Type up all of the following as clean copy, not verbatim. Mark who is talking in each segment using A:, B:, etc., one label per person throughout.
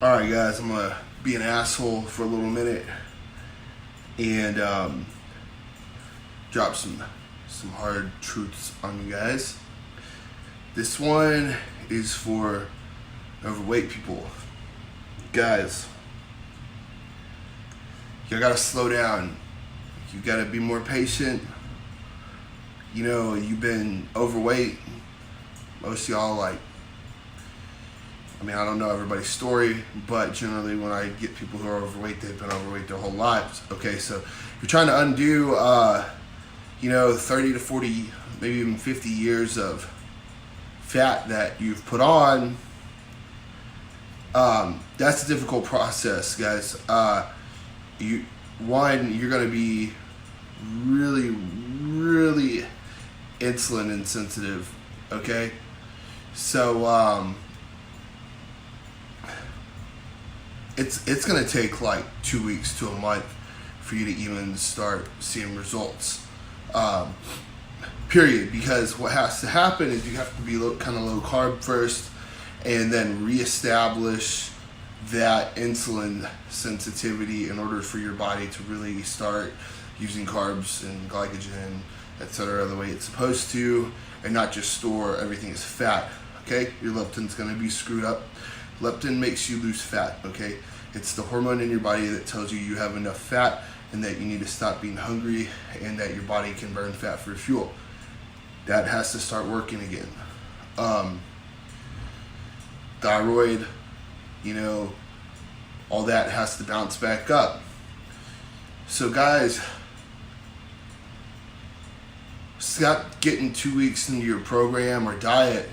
A: Alright guys, I'm gonna be an asshole for a little minute and drop some hard truths on you guys. This one is for overweight people. Guys, you gotta slow down. You gotta be more patient. You know, you've been overweight. Most of y'all I don't know everybody's story, but generally when I get people who are overweight, they've been overweight their whole lives. Okay, so if you're trying to undo, 30 to 40, maybe even 50 years of fat that you've put on, that's a difficult process, guys. You're going to be really, really insulin insensitive, okay? So, it's going to take like 2 weeks to a month for you to even start seeing results, period. Because what has to happen is you have to be kind of low carb first and then reestablish that insulin sensitivity in order for your body to really start using carbs and glycogen, etc. the way it's supposed to, and not just store everything as fat. Okay, your leptin's going to be screwed up. Leptin makes you lose fat, okay? It's the hormone in your body that tells you have enough fat and that you need to stop being hungry and that your body can burn fat for fuel. That has to start working again. Thyroid, all that has to bounce back up. So guys, stop getting 2 weeks into your program or diet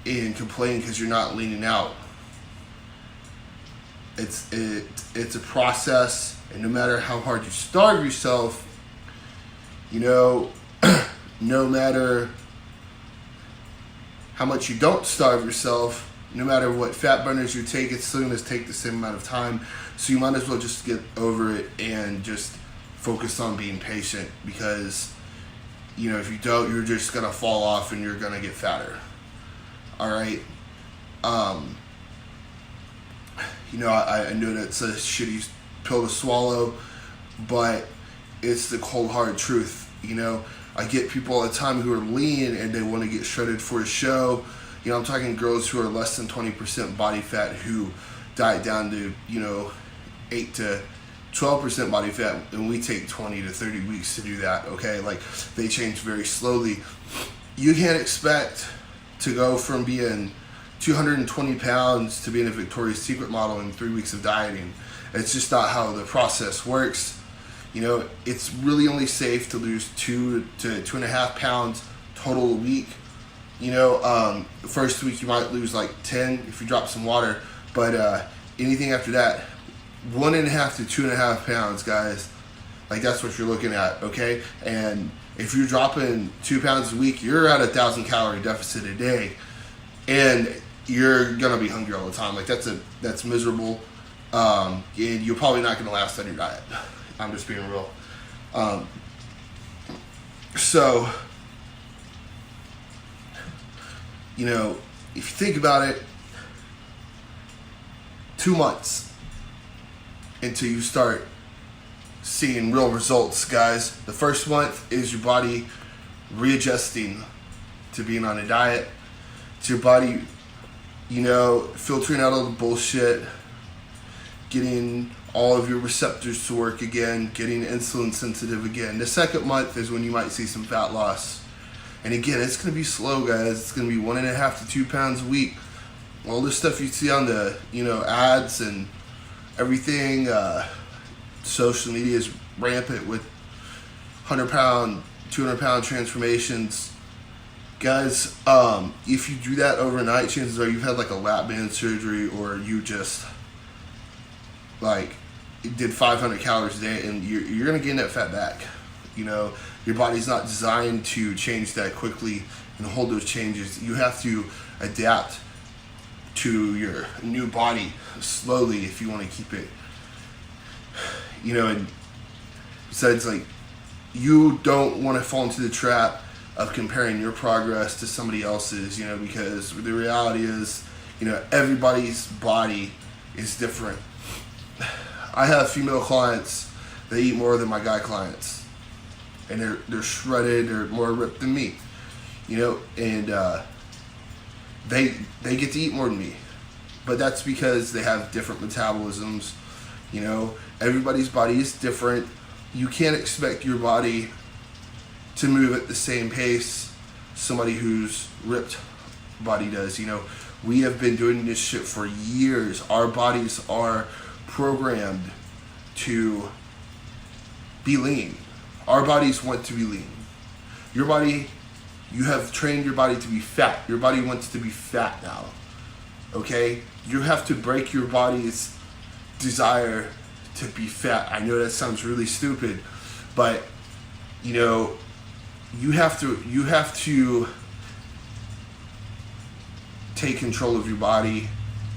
A: and complain because you're not leaning out. It's a process, and no matter how hard you starve yourself, no matter how much you don't starve yourself, no matter what fat burners you take, it's still going to take the same amount of time. So you might as well just get over it and just focus on being patient, because if you don't, you're just going to fall off and you're going to get fatter. All right. I know that's a shitty pill to swallow, but it's the cold hard truth. I get people all the time who are lean and they want to get shredded for a show. I'm talking girls who are less than 20% body fat who diet down to 8 to 12% body fat, and we take 20 to 30 weeks to do that. Okay, they change very slowly. You can't expect to go from being 220 pounds to being a Victoria's Secret model in 3 weeks of dieting. It's just not how the process works. It's really only safe to lose 2 to 2.5 pounds total a week. The first week you might lose like 10 if you drop some water, but anything after that, 1.5 to 2.5 pounds, guys. That's what you're looking at, okay? And if you're dropping 2 pounds a week, you're at 1,000 calorie deficit a day, and you're gonna be hungry all the time. That's miserable, and you're probably not gonna last on your diet. I'm just being real. So, if you think about it, 2 months until you start seeing real results, guys. The first month is your body readjusting to being on a diet. It's your body, filtering out all the bullshit, getting all of your receptors to work again, getting insulin sensitive again. The second month is when you might see some fat loss. And again, it's going to be slow, guys. It's going to be 1.5 to 2 pounds a week. All this stuff you see on the, ads and everything, social media is rampant with 100-pound, 200-pound transformations. Guys, if you do that overnight, chances are you've had a lap band surgery, or you just did 500 calories a day, and you're going to gain that fat back. Your body's not designed to change that quickly and hold those changes. You have to adapt to your new body slowly if you want to keep it. And besides, you don't want to fall into the trap of comparing your progress to somebody else's, because the reality is everybody's body is different. I have female clients that eat more than my guy clients, and they're shredded, they're more ripped than me, and they get to eat more than me, but that's because they have different metabolisms. Everybody's body is different. You can't expect your body to move at the same pace somebody who's ripped body does. We have been doing this shit for years. Our bodies are programmed to be lean. Our bodies want to be lean. Your body, you have trained your body to be fat. Your body wants to be fat now. Okay? You have to break your body's desire to be fat. I know that sounds really stupid, but you have to take control of your body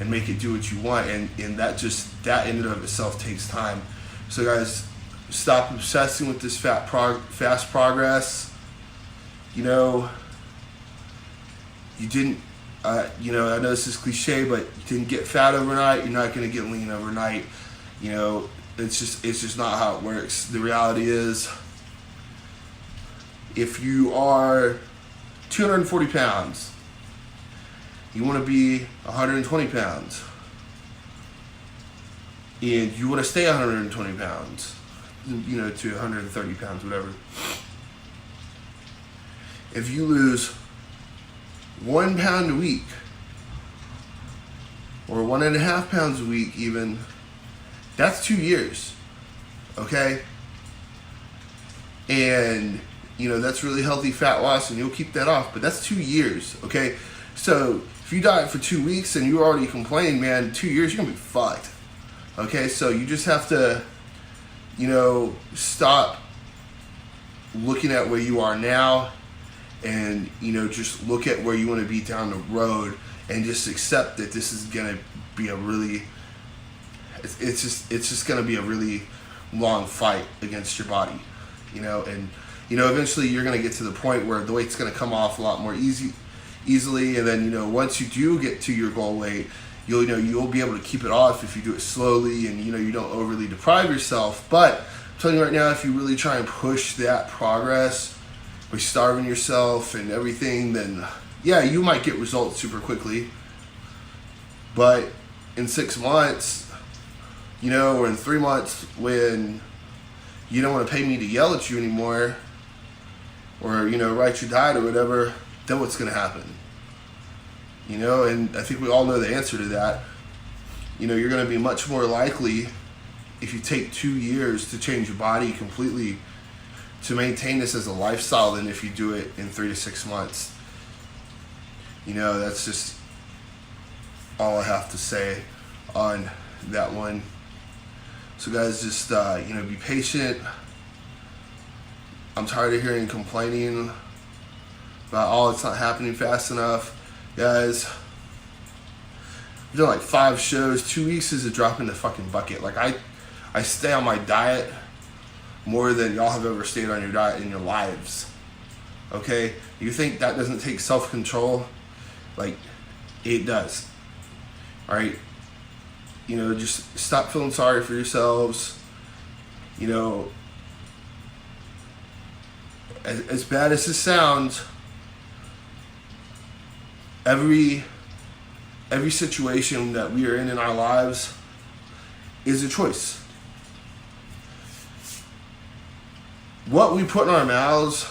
A: and make it do what you want, and that in and of itself takes time. So guys, stop obsessing with this fast progress. You didn't I know this is cliche, but you didn't get fat overnight, you're not going to get lean overnight. It's just not how it works. The reality is, if you are 240 pounds, you want to be 120 pounds, and you want to stay 120 pounds, to 130 pounds, whatever. If you lose 1 pound a week, or 1.5 pounds a week even, that's 2 years, okay? And, that's really healthy fat loss, and you'll keep that off, but that's 2 years, okay? So, if you diet for 2 weeks and you already complain, man, 2 years, you're gonna be fucked, okay? So, you just have to, stop looking at where you are now and, just look at where you want to be down the road, and just accept that this is gonna be it's just gonna be a really long fight against your body, and eventually you're gonna get to the point where the weight's gonna come off a lot more easily, and then once you do get to your goal weight, you'll be able to keep it off if you do it slowly, and you don't overly deprive yourself. But I'm telling you right now, if you really try and push that progress by starving yourself and everything, then yeah, you might get results super quickly, but in 6 months, or in 3 months, when you don't want to pay me to yell at you anymore, or write your diet or whatever, then what's going to happen? And I think we all know the answer to that. You're going to be much more likely, if you take 2 years to change your body completely, to maintain this as a lifestyle, than if you do it in 3 to 6 months. That's just all I have to say on that one. So guys, just be patient. I'm tired of hearing complaining about, it's not happening fast enough. Guys, I've done like 5 shows. 2 weeks is a drop in the fucking bucket. Like I stay on my diet more than y'all have ever stayed on your diet in your lives. Okay? You think that doesn't take self-control? Like, it does. Alright? Just stop feeling sorry for yourselves. As bad as this sounds, every situation that we are in our lives is a choice. What we put in our mouths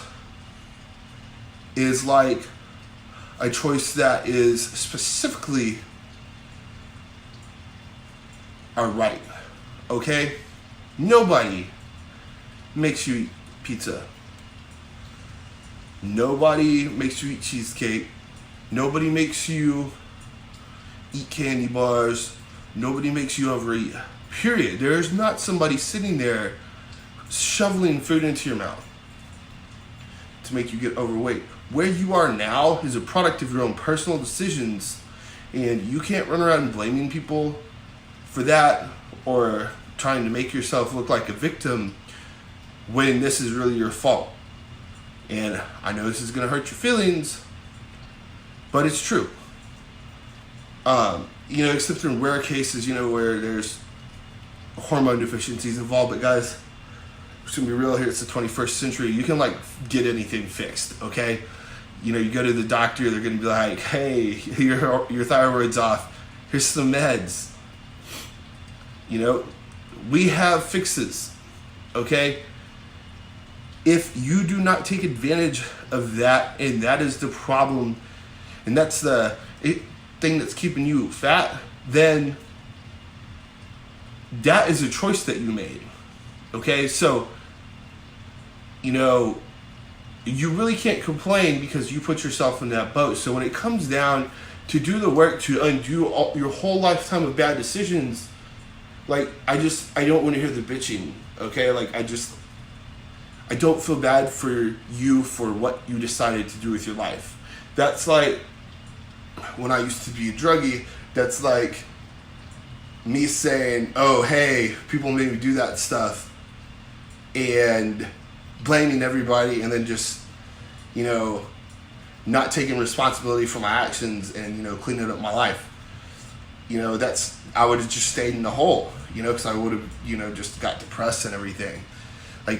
A: is like a choice that is specifically our right, okay? Nobody makes you eat pizza. Nobody makes you eat cheesecake. Nobody makes you eat candy bars. Nobody makes you overeat. Period. There's not somebody sitting there shoveling food into your mouth to make you get overweight. Where you are now is a product of your own personal decisions, and you can't run around blaming people for that, or trying to make yourself look like a victim when this is really your fault. And I know this is going to hurt your feelings, but it's true. Except in rare cases, where there's hormone deficiencies involved. But guys, it's gonna be real here. It's the 21st century. You can get anything fixed. Okay, you go to the doctor. They're gonna be like, "Hey, your thyroid's off. Here's some meds." We have fixes. Okay. If you do not take advantage of that, and that is the problem, and that's the thing that's keeping you fat, then that is a choice that you made. Okay, so you really can't complain because you put yourself in that boat. So when it comes down to do the work to undo your whole lifetime of bad decisions, I don't want to hear the bitching. Okay, I don't feel bad for you for what you decided to do with your life. That's like when I used to be a druggie. That's like me saying, "Oh, hey, people made me do that stuff," and blaming everybody, and then just, not taking responsibility for my actions and, cleaning up my life. I would have just stayed in the hole, because I would have, just got depressed and everything.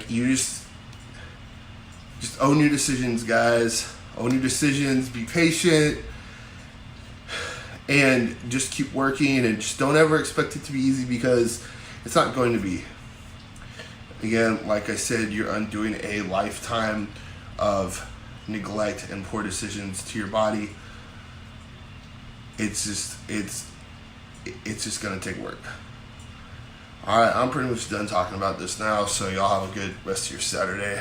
A: You just own your decisions, guys. Own your decisions. Be patient. And just keep working, and just don't ever expect it to be easy, because it's not going to be. Again, like I said, you're undoing a lifetime of neglect and poor decisions to your body. It's just going to take work. All right, I'm pretty much done talking about this now, so y'all have a good rest of your Saturday.